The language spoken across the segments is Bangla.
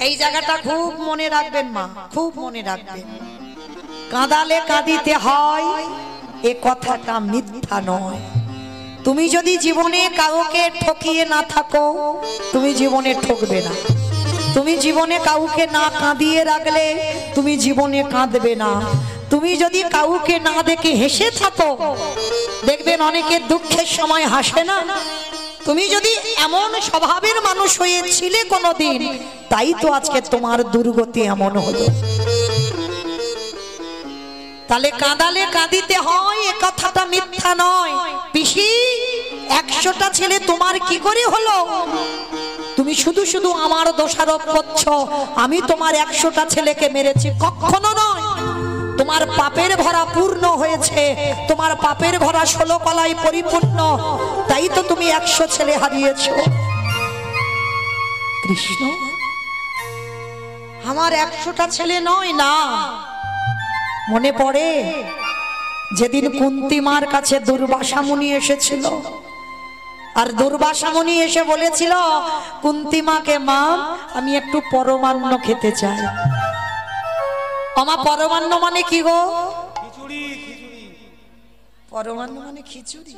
এই জায়গাটা খুব মনে রাখবেন মা, খুব মনে রাখবেন। কাঁদালে কাঁদিতে হয় এ কথাটা মিথ্যা নয়। তুমি যদি জীবনে কাউকে ঠকিয়ে না থাকো, তুমি জীবনে ঠকবে না। তুমি জীবনে কাউকে না কাঁদিয়ে রাখলে তুমি জীবনে কাঁদবে না। তুমি যদি কাউকে না দেখে হেসে থাকো, দেখবেন অনেকে দুঃখের সময় হাসে না। তুমি যদি এমন স্বভাবের মানুষ হয়েছিলে কোনোদিন, তাই তো আজকে তোমার দুর্গতি এমন হলো। তাহলে কাঁদালে কাঁদিতে হয় এ কথাটা মিথ্যা নয়। পিসি, 100টা ছেলে তোমার কি করে হলো? তুমি শুধু শুধু আমার দোষারোপ করছো আমি তোমার 100টা ছেলেকে মেরেছি, কখনো নয়। তোমার পাপের ভরা পূর্ণ হয়েছে, তোমার পাপের ভরা 16 কলায় পরিপূর্ণ, তাই তো তুমি 100 ছেলে হারিয়েছো। কৃষ্ণ, আমার 100টা ছেলে নয় না। মনে পড়ে যেদিন কুন্তী মার কাছে দুর্বাসা মুনি এসেছিল, আর দুর্বাসা মুনি এসে বলেছিল কুন্তী মাকে, মা আমি একটু পরমান্ন খেতে চাই। আমা পরমান্ন মানে কি গো? খিচুড়ি। পরমান্ন মানে খিচুড়ি।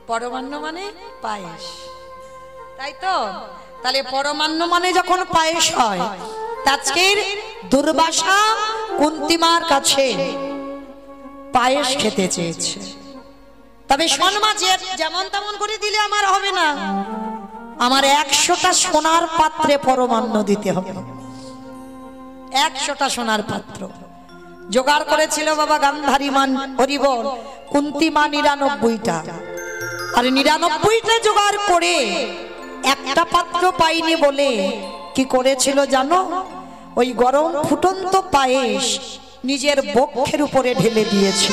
পরমান্ন মানে পায়েস, তাই তো? তাহলে পরমান্ন মানে যখন পায়েস হয়, আজকের দুর্বাসা কুন্তী মার কাছে পায়েস খেতে চেয়েছে। তবে শোন মা, যেমন তেমন করে দিলে আমার হবে না, আমার 100টা সোনার পাত্রে পরমান্ন দিতে হবে। 100টা সোনার পাত্র জোগাড় করেছিল বাবা গান্ধারী মান, হরিবল। কুন্তী মা 99টা, আর 99টা জোগাড় করে একটা পাত্র পাইনি বলে কি করেছিল জানো? ওই গরম ফুটন্ত পায়েস নিজের বক্ষের উপরে ঢেলে দিয়েছে।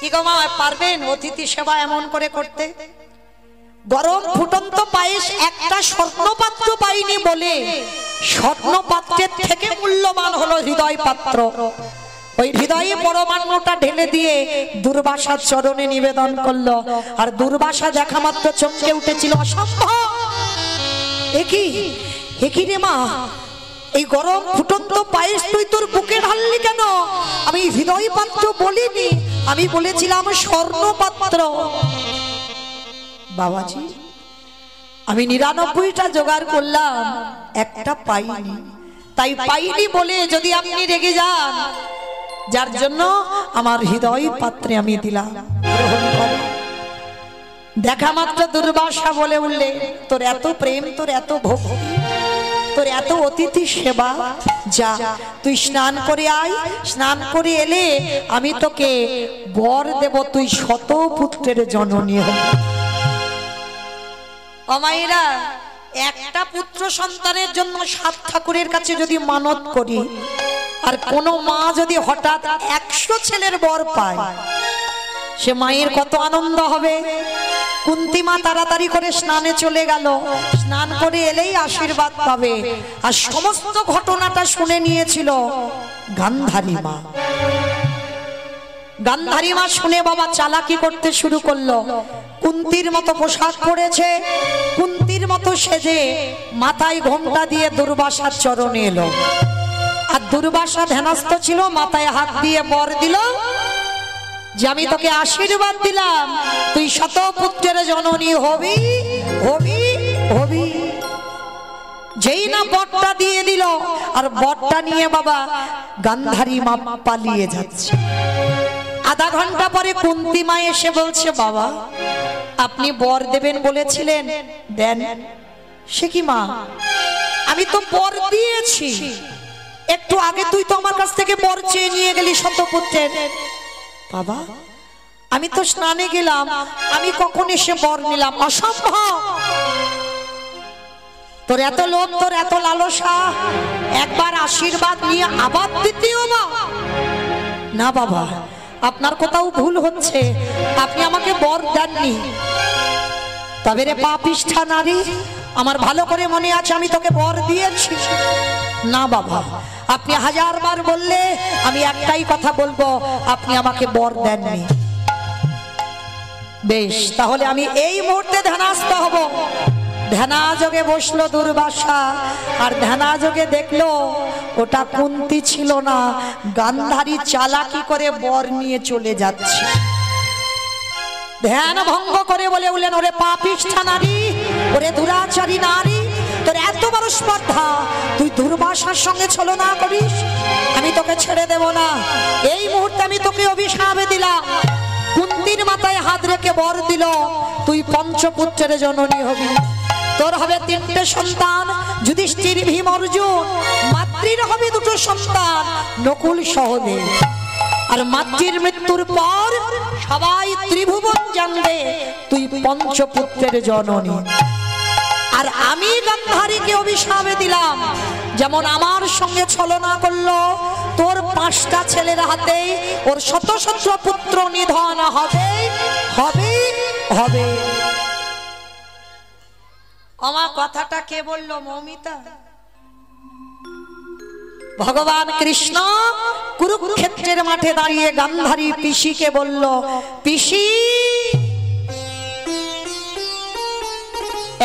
কি গো মা, পারবেন অতিথি সেবা এমন করে করতে? গরম ফুটন্ত পায়েস একটা স্বর্ণপাত্র পাইনি বলে স্বর্ণপাত্রের থেকে মূল্যবান হলো হৃদয় পাত্র। ওই হৃদয়ে পরমান্নটা ঢেলে দিয়ে দুর্বাসার চরণে নিবেদন করলো। আর দুর্বাসা দেখা মাত্র চমকে উঠেছিল, অসম্ভব! একই রে মা, এই গরম ফুটন্ত পায়েস তুই তোর বুকে ঢাললি কেন? আমি হৃদয় পাত্র বলিনি, আমি বলেছিলাম স্বর্ণ পাত্র। বাবাজি, আমি 99টা জোগাড় করলাম, একটা পাইনি। তাই পাইনি বলে যদি আপনি রেগে যান, যার জন্য আমার হৃদয় পাত্রে আমি দিলাম, গ্রহণ করো। দেখা মাত্র দুর্বাসা বলে উঠলে, তোর এত প্রেম, তোর এত ভক্তি, তোর এত অতিথি সেবা, যা তুই স্নান করে আয়। স্নান করে এলে আমি তোকে বর দেব, তুই 100 পুত্রের জননী হবি। অমায়েরা, একটা পুত্র সন্তানের জন্য 7 ঠাকুরের কাছে যদি মানত করি, আর কোন মা যদি হঠাৎ 100 ছেলের বর পায়, সে মায়ের কত আনন্দ হবে। কুন্তী মা তাড়াতাড়ি করে স্নানে চলে গেল, স্নান করে এলেই আশীর্বাদ পাবে। আর সমস্ত ঘটনাটা শুনে নিয়েছিল গান্ধারী মা। গান্ধারী মা শুনে বাবা চালাকি করতে শুরু করলো। কুন্তীর মতো পোশাক পরেছে, কুন্তীর মতো সেজে মাথায় ঘোমটা দিয়ে দুর্বাসার চরণে এলো। আর দুর্বাসা ধ্যানস্থ ছিল, মাথায় হাত দিয়ে বর দিল যে আমি তোকে আশীর্বাদ দিলাম, তুই 100 পুত্রের জননী হবি হবি হবি। যেই না বরটা দিয়ে দিল, আর বরটা নিয়ে বাবা গান্ধারী মা পালিয়ে যাচ্ছে। আধা ঘন্টা পরে কুন্তী মা এসে বলছে, বাবা আপনি বর দেবেন বলেছিলেন, দেন। সে কি মা, আমি তো বর দিয়েছি, একটু আগে তুই তো আমার কাছ থেকে বর চেয়ে নিয়ে গেলি 100 পুত্রের। বাবা আমি তো স্নানে গেলাম, আমি কখন এসে বর নিলাম? অসম্ভব! তোর এত লোভ, তোর এত লালসা, একবার আশীর্বাদ নিয়ে আবার দ্বিতীয় মা? না বাবা, আপনার কোথাও ভুল হচ্ছে, আপনি আমাকে বর দেননি। তবে রে পাপিষ্ঠা নারী, আমার ভালো করে মনে আছে আমি তোকে বর দিয়েছি। না বাবা, আপনি 1000 বার বললে আমি একটাই কথা বলবো, আপনি আমাকে বর দেননি। বেশ, তাহলে আমি এই মুহূর্তে ধ্যানস্থ হব। ধ্যানাযোগে বসলো দুর্বাসা, আর ধ্যানাযোগে দেখলো ওটা কুন্তী ছিল না, গান্ধারী চালাকি করে বর নিয়ে চলে যাচ্ছে। ধ্যান ভঙ্গ করে বলে উঠলেন, ওরে পাপিষ্ঠা নারী, ওরে দুরাচারী নারী, তোর এত বড় স্পর্ধা, তুই দুর্বাসার সঙ্গে ছলনা করিস, আমি তোকে ছেড়ে দেব না। এই মুহূর্তে আমি তোকে অভিশাপ দিলাম। কুন্তীর মাথায় হাত রেখে বর দিল, তুই পঞ্চপুত্রের জননী হবি। তোর হবে 3টে সন্তান, যুধিষ্ঠির, ভীম, অর্জুন। মাতৃর হবে 2টো সন্তান, নকুল, সহদেব। আর মাতৃর মৃত্যুর পর সবাই ত্রিভুবন জানবে তুই পঞ্চপুত্রের জননী। আর আমি গান্ধারীকে অভিশাপ দিলাম, যেমন আমার সঙ্গে ছলনা করলো, তোর 5টা ছেলের হাতে ওর শত শত পুত্র নিধন হবে হবে হবে। আমার কথাটা কে বললো? মৌমিতা। ভগবান কৃষ্ণ কুরুক্ষেত্রের মাঠে দাঁড়িয়ে গান্ধারী পিসিকে বলল, পিসি,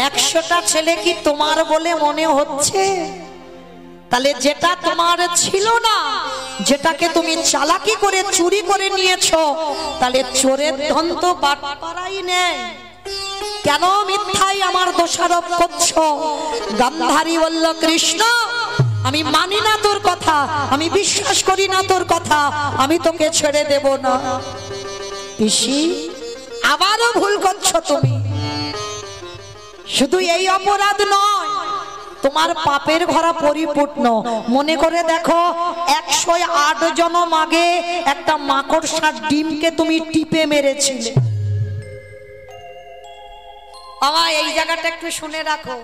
100টা ছেলে কি তোমার বলে মনে হচ্ছে? তাহলে যেটা তোমার ছিল না, যেটাকে তুমি চালাকি করে চুরি করে নিয়েছো, তাহলে চোরের ধন তো বাটপাড়াই নেই, কেন মিথ্যাই আমার দোষারোপ করছো? গান্ধারী বলল, কৃষ্ণ, আমি মানি না তোর কথা, আমি বিশ্বাস করি না তোর কথা, আমি তোকে ছেড়ে দেব না। পিসি, আবারও ভুল করছো তুমি। শুধু এই অপরাধ নয়, তোমার পাপের ঘরা পরিপূর্ণ। মনে করে দেখো, 108 জনম আগে একটা মাকড়সার ডিমকে তুমি টিপে মেরেছিলে। আমার এই জায়গাটা একটু শুনে রাখো।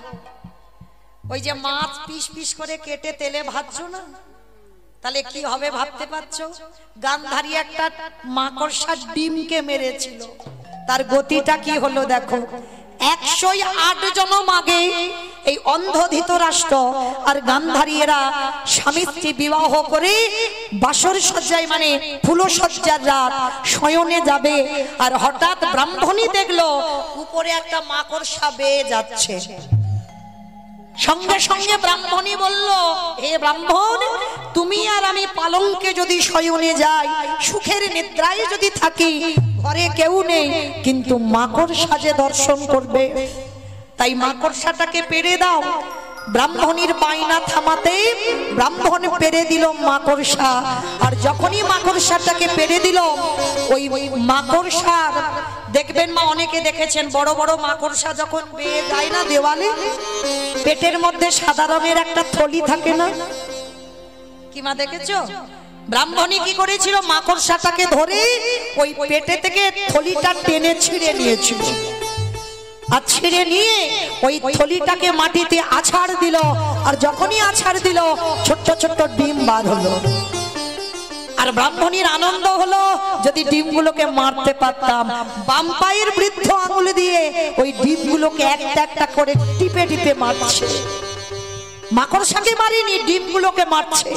ওই যে মাছ পিস পিস করে কেটে তেলে ভাজছো না, তাহলে কি হবে ভাবতে পারছো? গান্ধারী একটা মাকড়সার ডিমকে মেরেছিল, তার গতিটা কি হলো দেখো। 108 জনম আগে এই অন্ধ ধৃতরাষ্ট্র আর গান্ধারী এরা স্বামী স্ত্রী বিবাহ করে বাসর সজ্জায়, মানে ফুলসজ্জার রাত, শয়নে যাবে। আর হঠাৎ ব্রাহ্মণী দেখলো উপরে একটা মাকড়সা বেয়ে যাচ্ছে। সঙ্গে সঙ্গে ব্রাহ্মণী বলল, হে ব্রাহ্মণ, তুমি আর আমি পালঙ্কে যদি শয়নে যাই, সুখের নিদ্রায় যদি থাকি, ঘরে কেউ নেই, কিন্তু মাকড়সা যে দর্শন করবে, তাই মাকড়সাটাকে পেড়ে দাও। ব্রাহ্মণীর বায়না থামাতে ব্রাহ্মণ পেড়ে দিল মাকড়সা। আর যখনই মাকড়সাটাকে পেড়ে দিল, ওই মাকড়সার, দেখবেন মা, অনেকে দেখেছেন বড় বড় মাকড়সা যখন বেয়ে যায় না দেওয়ালে, পেটের মধ্যে সাদা রঙের একটা থলি থাকে না, কি মা দেখেছো? ব্রাহ্মণী কি করেছিল? মাকড়সাটাকে ধরে ওই পেটে থেকে থলিটা টেনে ছিঁড়ে নিয়েছিল। আর ছিঁড়ে নিয়ে ওই থলিটাকে মাটিতে আছাড় দিল। আর যখনই আছাড় দিল, ছোট্ট ছোট্ট ডিম বার হলো। আর ব্রাহ্মণীর আনন্দ হলো, যদি ডিমগুলোকে মারতে পারতাম। বাম পায়ের বৃদ্ধ আঙুল দিয়ে ওই ডিমগুলোকে একটা একটা করে টিপে টিপে মারছে। মাকড়সাকে মারিনি, ডিমগুলোকে মারছে।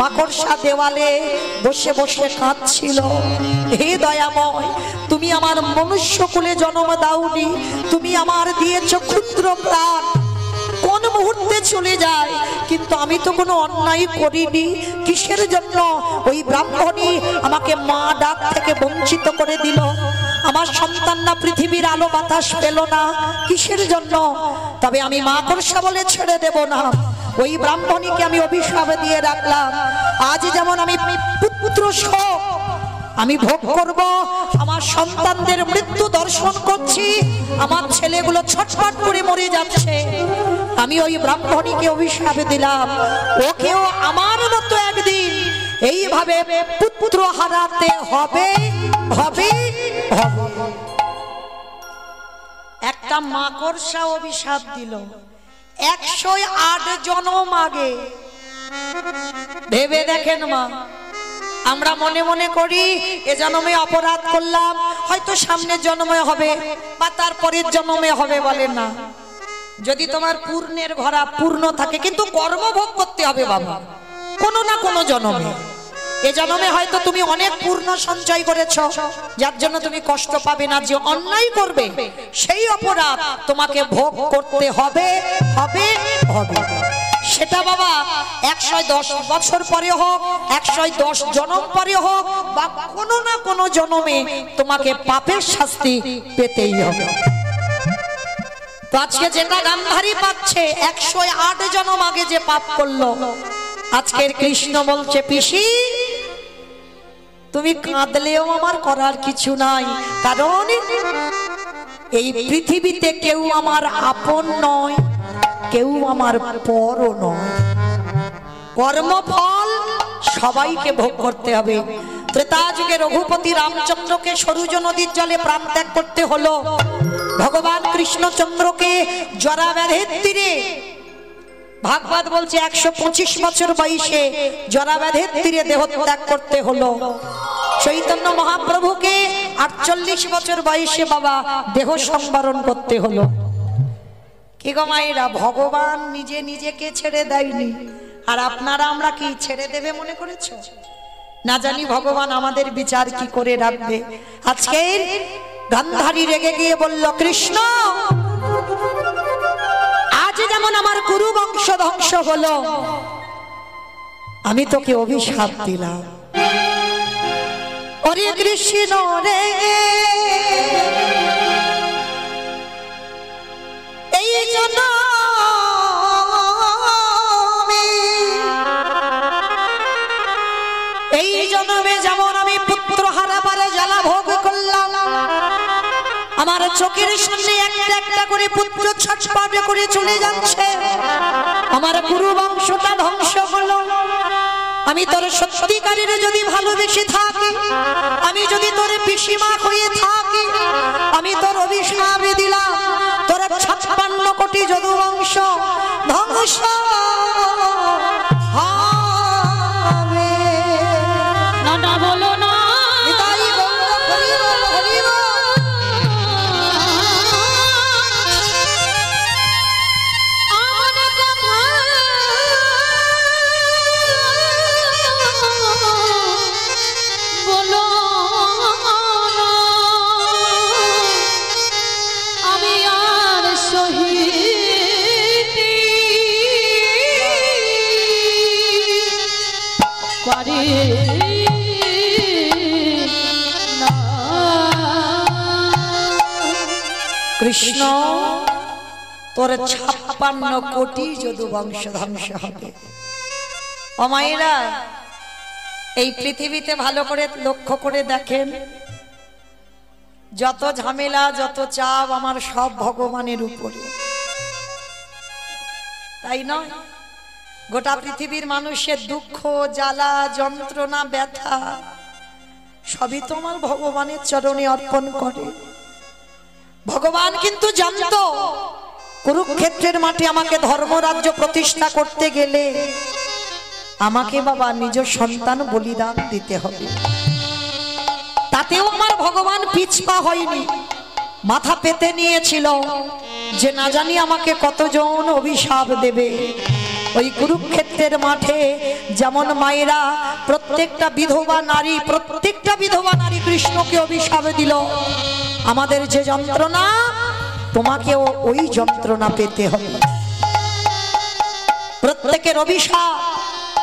মাকড়সা দেওয়ালে বসে বসে কাঁদছিল, হে দয়াময়, তুমি আমার মনুষ্য কুলে জন্ম দাওনি, তুমি আমার দিয়েছ ক্ষুদ্র প্রাণ, কোন মুহূর্তে চলে যায়, কিন্তু আমি তো কোনো অন্যায় করিনি। কিসের জন্য ওই ব্রাহ্মণী আমাকে মা ডাক থেকে বঞ্চিত করে দিল? আমার সন্তান না পৃথিবীর আলো বাতাস পেল না, কিসের জন্য? তবে আমি মাকড়সা বলে ছেড়ে দেব না। ওই ব্রাহ্মণীকে আমি অভিশাপ দিয়ে রাখলাম। আজ যেমন আমি পুত্র শোক আমি ভোগ করব, আমার সন্তানদের মৃত্যু দর্শন করছি, আমার ছেলেগুলো ছটফট করে মরে যাচ্ছে, আমি ওই ব্রাহ্মণীকে অভিশাপ দিলাম, ওকেও আমার মতো একদিন এইভাবে পুত্র হারাতে হবে হবে হবে। একটা মাকড়সা অভিশাপ দিল 108 জনম আগে। ভেবে দেখেন মা, আমরা মনে মনে করি এ জন্মে অপরাধ করলাম, হয়তো সামনের জন্মে হবে বা তারপরের জন্মে হবে, বলে না। যদি তোমার পূর্ণের ঘরা পূর্ণ থাকে, কিন্তু কর্মভোগ করতে হবে বাবা, কোনো না কোনো জন্মে। এ জন্মে হয়তো তুমি অনেক পূর্ণ সঞ্চয় করেছো, যার জন্য তুমি কষ্ট পাবে না। যে অন্যায় করবে সেই অপরাধ তোমাকে ভোগ করতে হবে হবে হবে। সেটা বাবা 110 বছর পরে হোক, 110 জন্ম পরে হোক, বা কোনো না কোনো জন্মে তোমাকে পাপের শাস্তি পেতেই হবে। তো আজকে যেটা গান্ধারী পাচ্ছে 108 জন্ম আগে যে পাপ করলো, আজকের কৃষ্ণ বলছে পিসি তুমি কাঁদলেও আমার করার কিছু নাই, কারণ এই পৃথিবীতে কেউ আমার আপন নয়, কেউ আমার পরও নয়। কর্মফল সবাইকে ভোগ করতে হবে। ত্রেতা যুগে রঘুপতি রামচন্দ্রকে সরুজ নদীর জলে প্রাণ ত্যাগ করতে হলো, ভগবান কৃষ্ণচন্দ্রকে জরা ব্যাধির তীরে, ভাগবত বলছে 125 বছর বয়সে জরা ব্যাধির তীরে দেহ ত্যাগ করতে হলো। চৈতন্য মহাপ্রভুকে 48 বছর বয়সে বাবা দেহ সংবরণ করতে হলো। কি গো মায়েরা, ভগবান নিজে নিজেকে ছেড়ে দেয়নি, আর আপনারা আমরা কি ছেড়ে দেবে মনে করেছো? না জানি ভগবান আমাদের বিচার কি করে রাখবে। আজকে গান্ধারী রেগে গিয়ে বলল, কৃষ্ণ আজ যেমন আমার কুরু বংশ ধ্বংস হলো, আমি তোকে অভিশাপ দিলাম। ওরে কৃষ্ণ রে, এই জন্য এই জন্মে যেমন আমি পুত্র হারাবার জ্বালা ভোগ করলাম, আমার চোখের সামনে একটা একটা করে পুত্র ছটফট করে চলে যাচ্ছে, আমার গুরু বংশটা ধ্বংস হলো। আমি তোর সত্যিকারের যদি ভালোবেসে থাকি, আমি যদি তোর পিসিমা হয়ে থাকি, আমি তোর অভিশাপ দিলাম, তোর 56 কোটি যদু বংশ ধ্বংস হবে। না না বলো না, কৃষ্ণ তোর 56 কোটি যদু বংশ ধ্বংস হবে। ও মায়েরা, এই পৃথিবীতে ভালো করে লক্ষ্য করে দেখেন, যত ঝামেলা যত চাপ আমার সব ভগবানের উপরে, তাই নয়? গোটা পৃথিবীর মানুষের দুঃখ জ্বালা যন্ত্রণা ব্যথা সবই তো আমার ভগবানের চরণে অর্পণ করে। ভগবান কিন্তু জানতো কুরুক্ষেত্রের মাঠে আমাকে ধর্মরাজ্য প্রতিষ্ঠা করতে গেলে আমাকে বাবা নিজ সন্তান বলিদান দিতে হবে। তাতেও আমার ভগবান পিছপা হয়নি, মাথা পেতে নিয়েছিল যে না জানি আমাকে কতজন অভিশাপ দেবে। ওই কুরুক্ষেত্রের মাঠে যেমন মায়েরা প্রত্যেকটা বিধবা নারী কৃষ্ণকে অভিশাপ দিল, আমাদের যে যন্ত্রণা তোমাকেও ওই যন্ত্রণা পেতে হবে। প্রত্যেকের অভিশাপ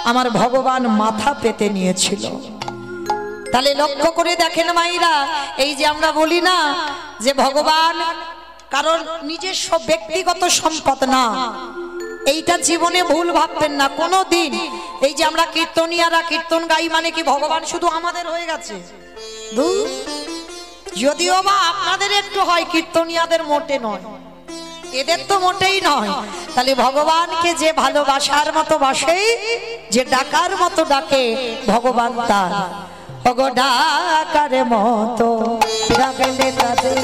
আমার ভগবান মাথা পেতে নিয়েছিল। তাহলে লক্ষ্য করে দেখেন মায়েরা, এই যে আমরা বলি না যে ভগবান কারণ নিজস্ব ব্যক্তিগত সম্পদ না, এইটা জীবনে ভুল ভাববেন না কোনো দিন। এই যে আমরা কীর্তনিয়ারা কীর্তন গাই মানে কি ভগবান শুধু আমাদের হয়ে গেছে? যদিও বা আপনাদের একটু হয়, কীর্তনিয়াদের মোটে নয়, এদের তো মোটেই নয়। তাহলে ভগবানকে যে ভালোবাসার মতো বাসে, যে ডাকার মতো ডাকে, ভগবান তার ওগো ডাকার মতো ডাকলে তাদের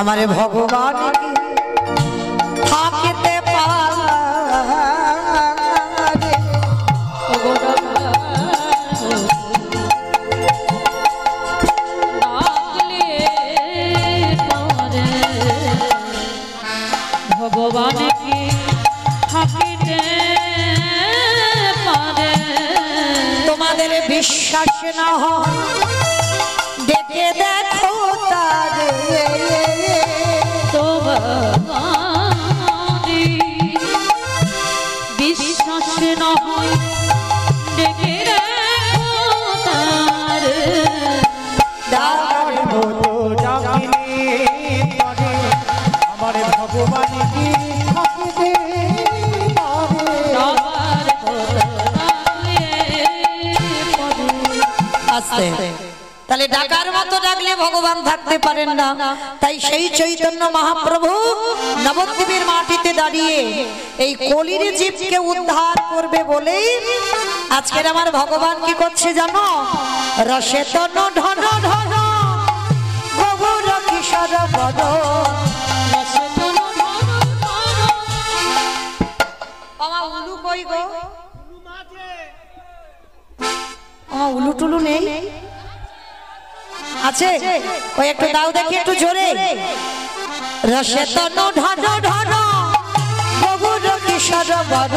আমার ভগবান থাকিতে পারে। ভগবান কি যাদের বিশ্বাস না হয় ডেকে দেখো তারে বিশ্বাস নহয় ডেকে দেখো তারে ডাকার মতো ডাকিলে পরে আমার ভগবান কি থাকিতে আস্তে তাহলে ডাকার মতো ডাকলে ভগবান থাকতে পারেন না। তাই সেই চৈতন্য মহাপ্রভু নবদ্বীপের মাটিতে দাঁড়িয়ে এই কলির জীবকে উদ্ধার করবে বলেই আজকের আমার ভগবান কি করছে জানো? রসে তন ঢন ঢন গৌর কিশোর বদ উলু কই গো? উলু টুলু নেই আছে? ওই একটু দাও দেখি একটু জোরে। রসে তনু ঢন ঢন গৌর কিশোর বদ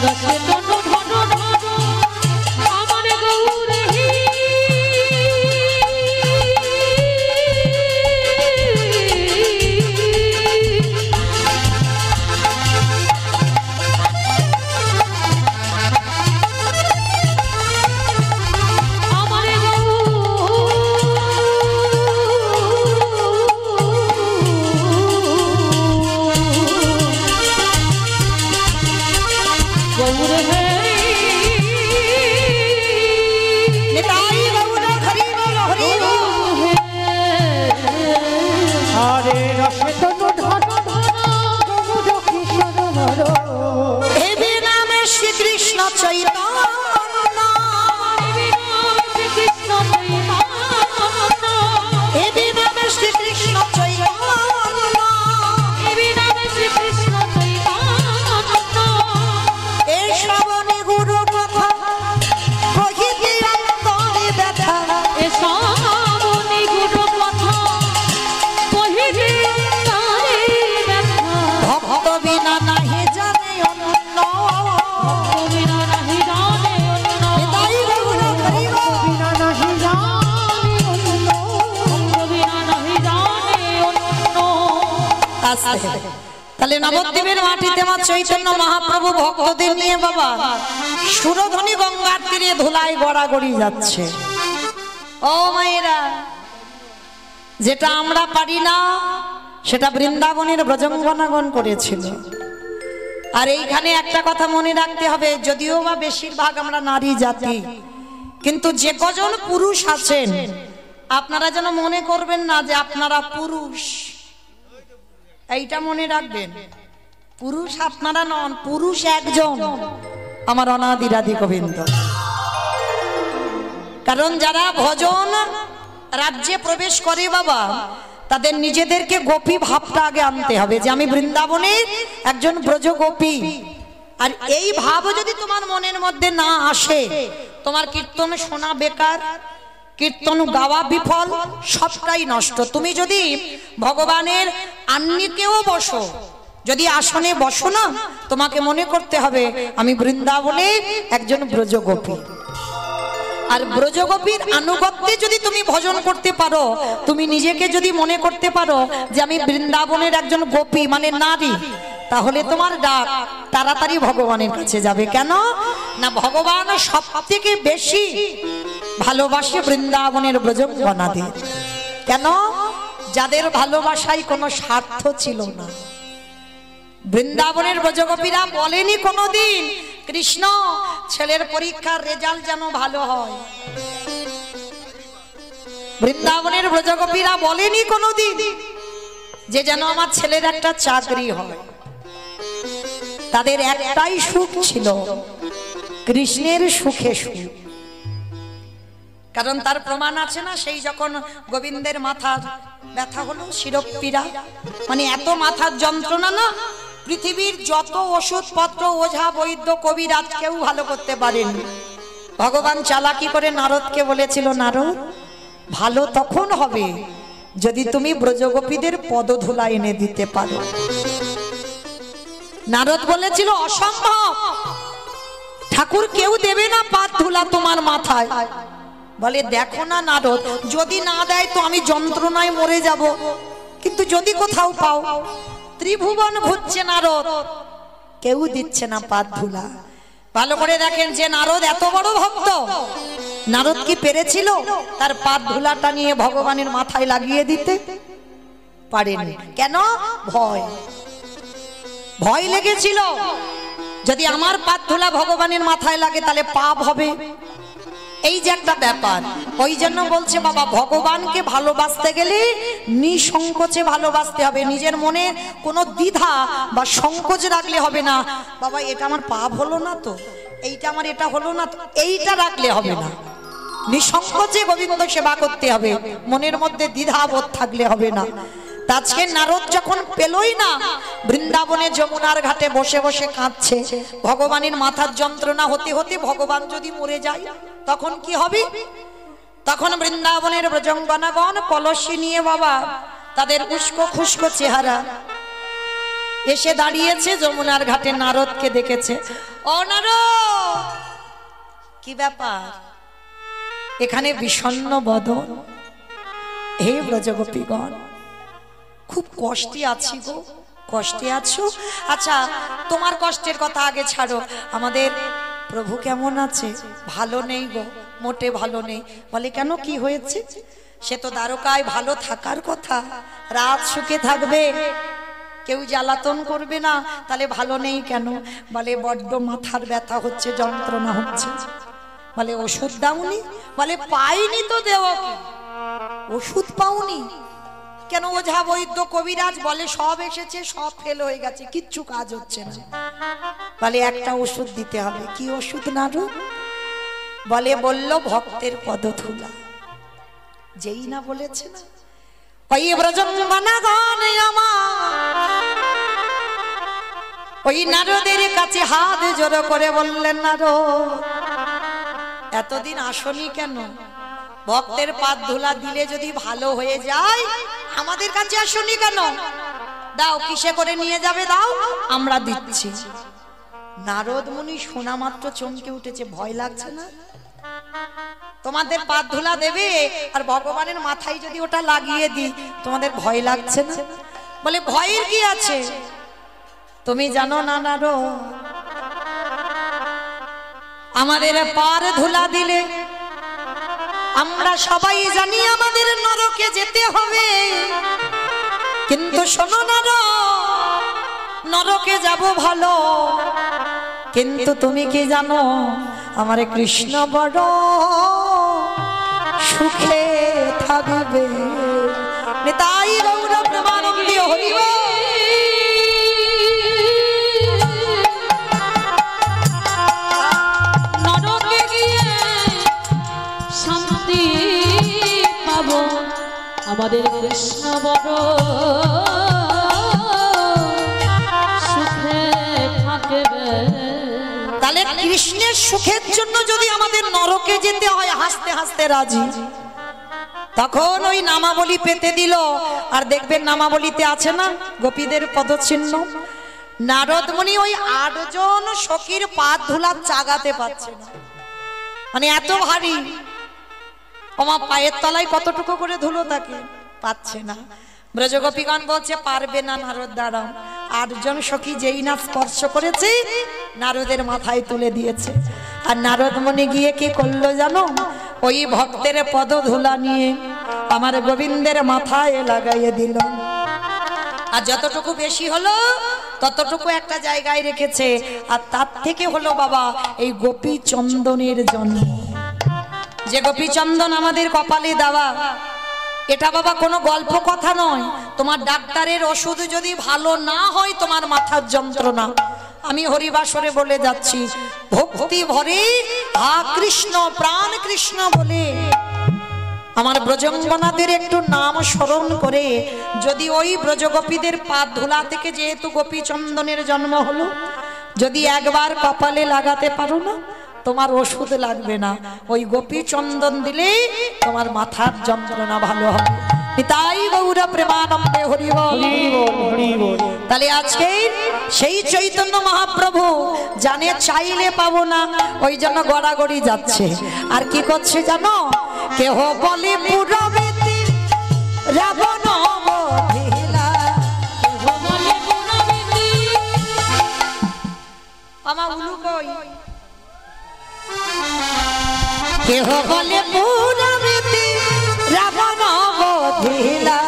রসে তনু ঢন ঢন আমার গৌরে তাহলে নবদ্বীপের মাটিতে আমার চৈতন্য মহাপ্রভু ভক্তদের নিয়ে বাবা সুরধ্বনি গঙ্গার তীরে ধুলায় গড়াগড়ি যাচ্ছে। ও মায়েরা, যেটা আমরা পারি না সেটা বৃন্দাবনের ব্রজঙ্গনাগণ করেছিল। আর এইখানে একটা কথা মনে রাখতে হবে, যদিও বা বেশিরভাগ আমরা নারী জাতি, কিন্তু যে কজন পুরুষ আছেন আপনারা যেন মনে করবেন না যে আপনারা পুরুষ। এইটা মনে রাখবেন, পুরুষ আপনারা নন, পুরুষ একজন আমার অনাদিরাদি গোবিন্দ। কারণ যারা ভজন রাজ্যে প্রবেশ করে বাবা, তাদের নিজেদেরকে গোপী ভাবটা আগে আনতে হবে যে আমি বৃন্দাবনের একজন ব্রজ গোপী। আর এই ভাব যদি তোমার মনের মধ্যে না আসে, তোমার কীর্তন শোনা বেকার, কীর্তন গাওয়া বিফল, সবটাই নষ্ট। তুমি যদি ভগবানের আন্নিকেও বসো, যদি আসনে বসো না, তোমাকে মনে করতে হবে আমি বৃন্দাবনের একজন ব্রজগোপী। আর ব্রজগোপীর আনুগত্যে যদি তুমি ভজন করতে পারো, তুমি নিজেকে যদি মনে করতে পারো যে আমি বৃন্দাবনের একজন গোপী মানে নারী, তাহলে তোমার ডাক তাড়াতাড়ি ভগবানের কাছে যাবে। কেন না, ভগবান সব থেকে বেশি ভালোবাসে বৃন্দাবনের ব্রজগণাদের। কেন? যাদের ভালোবাসায় কোনো স্বার্থ ছিল না। বৃন্দাবনের ব্রজগোপীরা বলেনি কোনোদিন কৃষ্ণ ছেলের পরীক্ষার রেজাল্ট যেন ভালো হয়। বৃন্দাবনের ব্রজগোপীরা বলেনি কোনোদিন যে যেন আমার ছেলের একটা চাকরি হয়। তাদের একটাই সুখ ছিল, কৃষ্ণের সুখে সুখ। কারণ তার প্রমাণ আছে না, সেই যখন গোবিন্দের মাথার ব্যথা হলো, শিরোপীড়া, মানে এত মাথার যন্ত্রণা না, পৃথিবীর যত ওষুধপত্র ওঝা বৈদ্য কবিরাজ কেউ ভালো করতে পারেনি। ভগবান চালাকি করে নারদকে বলেছিল, নারদ ভালো তখন হবে যদি তুমি ব্রজগোপীদের পদধূলা এনে দিতে পারো। নারদ বলেছিল অসম্ভব, ঠাকুর কেউ দেবে না পাত ধুলা তোমার মাথায়। বলে দেখো না নারদ, যদি না দেয় তো আমি যন্ত্রণায় মরে যাব, কিন্তু যদি কোথাও পাও। ত্রিভুবন ঘুরছে নারদ, কেউ দিচ্ছে না পাত ধুলা। ভালো করে দেখেন যে নারদ এত বড় ভক্ত, নারদ কি পেরেছিল তার পাত ধুলাটা নিয়ে ভগবানের মাথায় লাগিয়ে দিতে? পারেনি। কেন? ভয়, ভয় লেগেছিল। যদি আমার পাত ধুলা ভগবানের মাথায় লাগে তাহলে পাপ হবে, এই যে একটা ব্যাপার। ওই জন্য বলছে বাবা, ভগবানকে ভালোবাসতে গেলে নিঃসংকোচে ভালোবাসতে হবে। নিজের মনে কোনো দ্বিধা বা সংকোচ রাখলে হবে না। বাবা এটা আমার পাপ হলো না তো, এইটা আমার এটা হলো না তো, এইটা রাখলে হবে না। নিঃসংকোচে গোবিন্দ সেবা করতে হবে, মনের মধ্যে দ্বিধাবোধ থাকলে হবে না। আজকে নারদ যখন পেলই না, বৃন্দাবনে যমুনার ঘাটে বসে বসে কাঁদছে। ভগবানের মাথার যন্ত্রণা হতে হতে ভগবান যদি মরে যায় তখন কি হবে? তখন বৃন্দাবনের ব্রজঙ্গনাগণ কলসি নিয়ে বাবা, তাদের উস্কো খুস্কো চেহারা, এসে দাঁড়িয়েছে যমুনার ঘাটে। নারদকে দেখেছে। ও নারদ, কি ব্যাপার? এখানে বিষণ্ণ বদন। হে ব্রজগোপীগণ, খুব কষ্টে আছি গো। কষ্টে আছো? আচ্ছা তোমার কষ্টের কথা আগে ছাড়ো, আমাদের প্রভু কেমন আছে? ভালো নেই গো, মোটে ভালো নেই। বলে কেন, কি হয়েছে? সে তো দ্বারকায় ভালো থাকার কথা, রাত সুখে থাকবে, কেউ জ্বালাতন করবে না, তাহলে ভালো নেই কেন? বলে বড্ড মাথার ব্যথা হচ্ছে, যন্ত্রণা হচ্ছে। বলে ওষুধ দাওনি? বলে পাইনি তো, দেও কি? ওষুধ পাওনি কেন? ওঝা বৈদ্য কবিরাজ বলে সব এসেছে, সব ফেল হয়ে গেছে, কিচ্ছু কাজ হচ্ছে না। বলে একটা ওষুধ দিতে হবে। কি ওষুধ নারদ? বলে বলল ভক্তের পদধূলা। যেই না বলেছে না, ওই ব্রজঙ্গনাগণ আমার ওই নারদের কাছে হাত জোড়ো করে বললেন, নারদ এতদিন আসনি কেন? ভক্তের পাদ ধুলা দিলে যদি ভালো হয়ে যায়, আমাদের কাছে আসনি কেন? দাও, কিসে করে নিয়ে যাবে দাও, আমরা দিচ্ছি। নারদ মুনি শোনা মাত্র চমকে উঠেছে। ভয় লাগছে না? তোমাদের পাদ ধুলা দেবে আর ভগবানের মাথায় যদি ওটা লাগিয়ে দিই, তোমাদের ভয় লাগছে না? বলে ভয়ের কি আছে? তুমি জানো না নারদ, আমাদের পার ধুলা দিলে আমরা সবাই জানি আমাদের নরকে যেতে হবে। কিন্তু শোনো নারদ, নরকে যাব ভালো, কিন্তু তুমি কি জানো আমার কৃষ্ণ বড় সুখে থাকবে। তাই গৌর প্রেমানন্দী হরিব। নরকে গিয়ে শান্তি পাবো, আমাদের কৃষ্ণ বড় সুখে থাকবে। তাহলে কৃষ্ণের সুখের জন্য যদি আমাদের নরকে যেতে হয়, হাসতে হাসতে রাজি। তখন ওই নামাবলী পেতে দিল। আর দেখবেন নামাবলীতে আছে না গোপীদের পদচিহ্ন। নারদ মুনি ওই 8 জন সখীর পাদ ধুলা চাগাতে পারছে না, মানে এত ভারী। আমার পায়ের তলায় কতটুকু করে ধুলো থাকে, পাচ্ছে না। ব্রজগোপীগণ বলছে পারবে না নারদ, দাঁড়াও। 8 জন সখী যেই না স্পর্শ করেছে, নারদের মাথায় তুলে দিয়েছে। আর নারদ মুনি গিয়ে কি করলো জানো? ওই ভক্তের পদ ধুলা নিয়ে আমার গোবিন্দের মাথায় লাগাইয়ে দিল। আর যতটুকু বেশি হলো ততটুকু একটা জায়গায় রেখেছে। আর তার থেকে হলো বাবা এই গোপী চন্দনের জন্য। যে গোপী চন্দন আমাদের কপালে দেওয়া, এটা বাবা কোনো গল্প কথা নয়। তোমার ডাক্তারের ওষুধ যদি ভালো না হয়, তোমার মাথার যন্ত্রণা, আমি হরিবাসরে বলে যাচ্ছি, ভক্তি ভরে হা কৃষ্ণ প্রাণ কৃষ্ণ বলে আমার ব্রজঙ্গনাদের একটু নাম স্মরণ করে যদি ওই ব্রজগোপীদের পাদ ধুলা থেকে যেহেতু গোপী চন্দনের জন্ম হলো, যদি একবার কপালে লাগাতে পারো না, তোমার ওষুধ লাগবে না। ওই গোপী চন্দন দিলেই তোমার মাথার যন্ত্রণা ভালো হবে। তাই গৌর প্রেমানন্দে হরি বল। হরি বল, হরি বল। তাহলে আজকে সেই চৈতন্য মহাপ্রভু জানে চাইলে পাবো না, ওই জন্য গড়াগড়ি যাচ্ছে। আর কি করছে জানো? কেহ বলে পুরবেতি রাবণ বধিলা। আমা উলু কই? কেহ বলে পুরবেতি রাবণ বধিলা।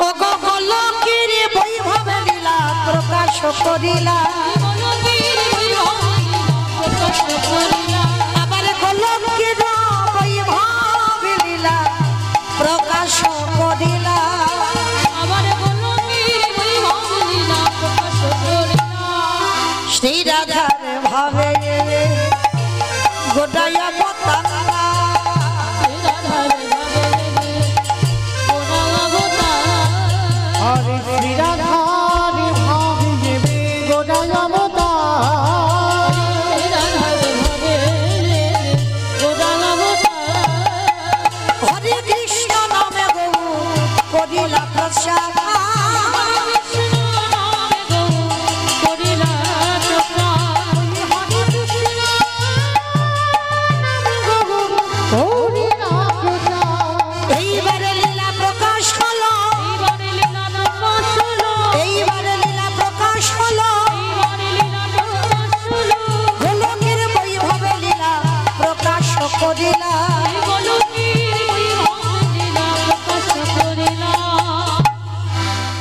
আবার কলঙ্কের বৈভব লীলা প্রকাশ করিলা। শ্রী রাধার ভাবে গোটাইয়া বতালা। হরে শ্রী রাধার ভাবে গোটাইয়া বতালা। হরে কৃষ্ণ নামে গৌ করিলা প্রসাদ। এইবারে লীলা প্রকাশ হলো, এইবারে লীলা প্রকাশ হলো। গোলকের বৈভবে লীলা প্রকাশ করিলা।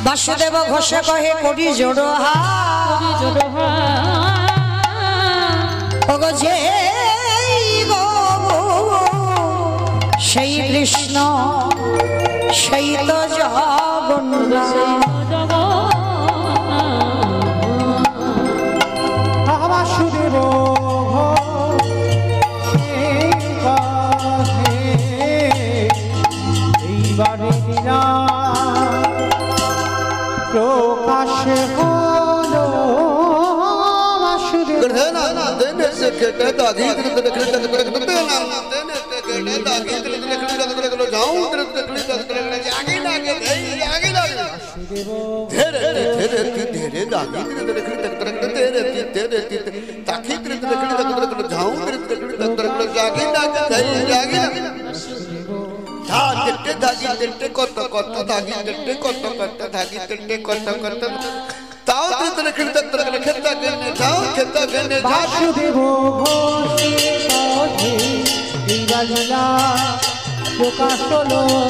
বাসুদেব ঘোষে কহে করি জোড়ো হাত। ওগো যে গো সেই কৃষ্ণ সেই তো জগন্নাথ। বাসুদেব এইবারে লীলা প্রকাশ হলো।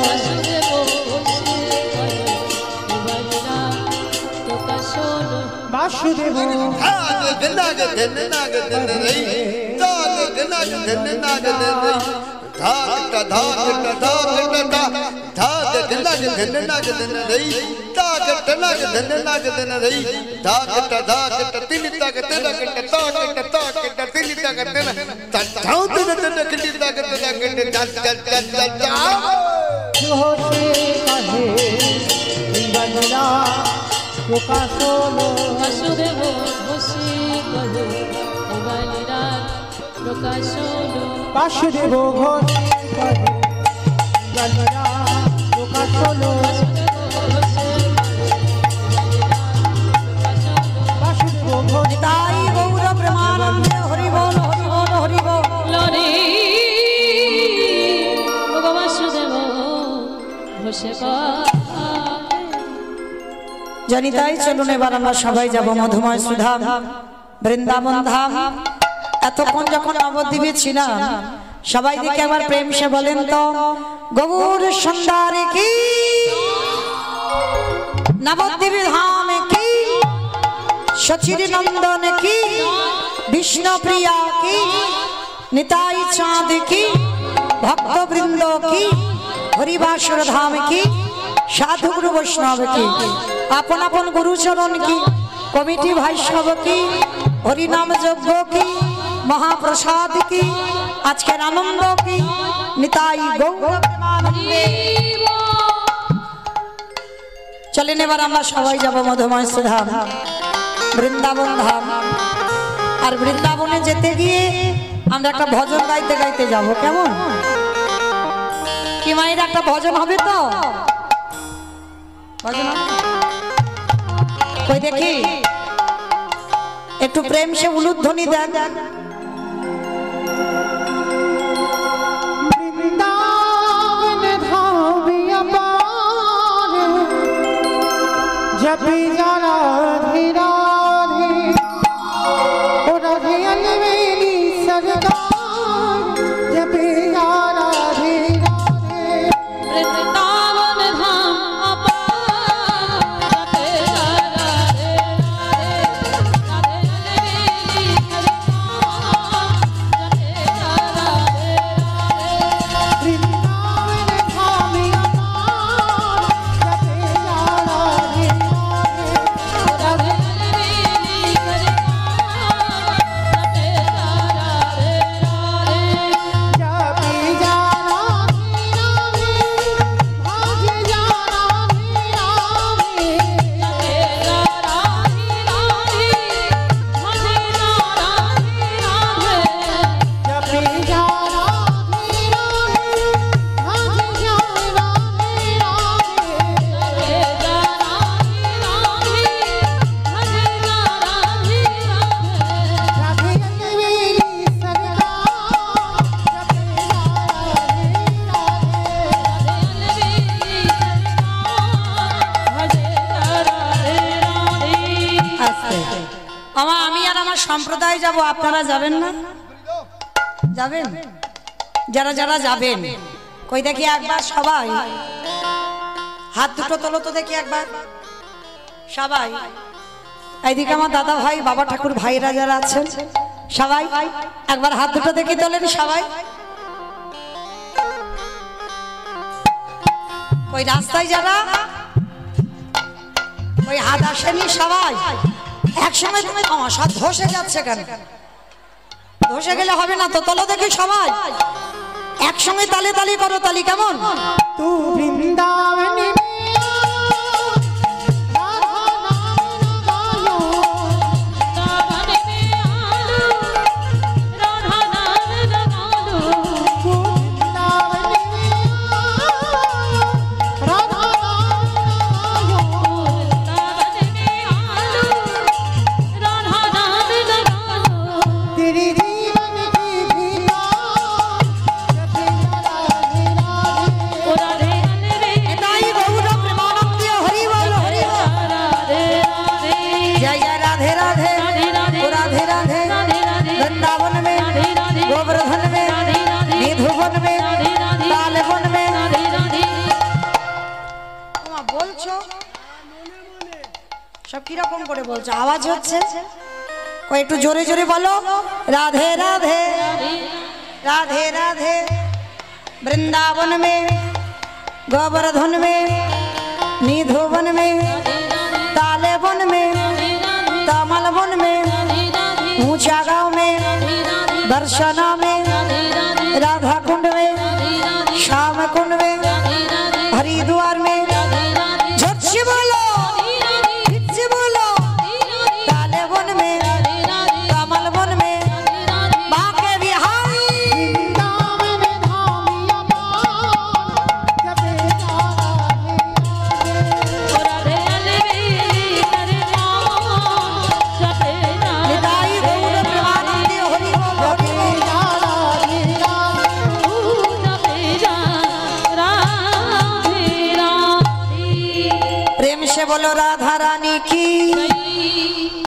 বাসুদেব বাসুদেব লীলা প্রকাশ হলো। বাসুদেব প্রকাশ হলো। বাসুদেব ঘোষে কহে এইবার লীলা প্রকাশ হলো। বাসুদেব ঘোষে কহে এইবার লীলা প্রকাশ হলো। বাসুদেব ঘোষে তাই গৌর প্রেমানন্দে হরি বল, হরি বল, হরি বল। বাসুদেব ঘোষে জানি তাই চলুন এবার আমরা সবাই যাব মধুময় সুধাম বৃন্দাবন ধাম। এতক্ষণ যখন নবদ্বীপে ছিলাম সবাই দিকে একবার প্রেম সে বলেন তো গৌর সুন্দর কি নবদ্বীপ ধাম কি সচির নন্দন কি विष्णु प्रिया की निताई चाँद की भक्त वृंद की हरिवासर धाम की साधु गुरु वैष्णव की अपन अपन गुरुचरण की कमिटी वैष्णव की हरिनाम यज्ञ की महाप्रसाद की आज के आनंद की निताई गौर प्रेमानंदे चलें एबार आमरा सबाई जाबो मधुमय धाम बृंदावन धाम और बृंदावने जेते गिये आमरा एकटा भजन गाइते गाइते जाबो केमन कि मायेर एकटा भजन होबे तो भजन कोई देखी एकटू प्रेम से उलुध्वनि देन वृंदावन धामिया पार जब जा राधे राधे ओ राधे अलवेली सरकार जब जा राधे राधे वृंदावन धाम अपार जपे जा राधे राधे राधे अलवेली সম্প্রদায় যাব আপনারা যাবেন না যাবেন যারা যারা যাবেন কই দেখি একবার সবাই হাত দুটো তোলো তো দেখি একবার সবাই এইদিকে আমার দাদা ভাই বাবা ঠাকুর ভাইরা যারা আছেন সবাই একবার হাত দুটো দেখি তোলেন সবাই কই রাস্তায় যারা ওই হাত আসেনি সবাই একসময় তুমি সব ধসে যাচ্ছে কেন ধসে গেলে হবে না তো তলো দেখি সবাই একসঙ্গে তালে তালি করো তালি কেমন तू वृंदावन में सब की रकम करे बोलছো आवाज হচ্ছে কই একটু জোরে জোরে বলো राधे राधे राधे राधे वृंदावन में गोवर्धन में निधुवन में ताले वन में तामल वन में ऊंचा गांव में दर्शना में राधा कुंड में श्याम कुंड में हरिद्वार में झटसे बोलो बोलो राधा रानी की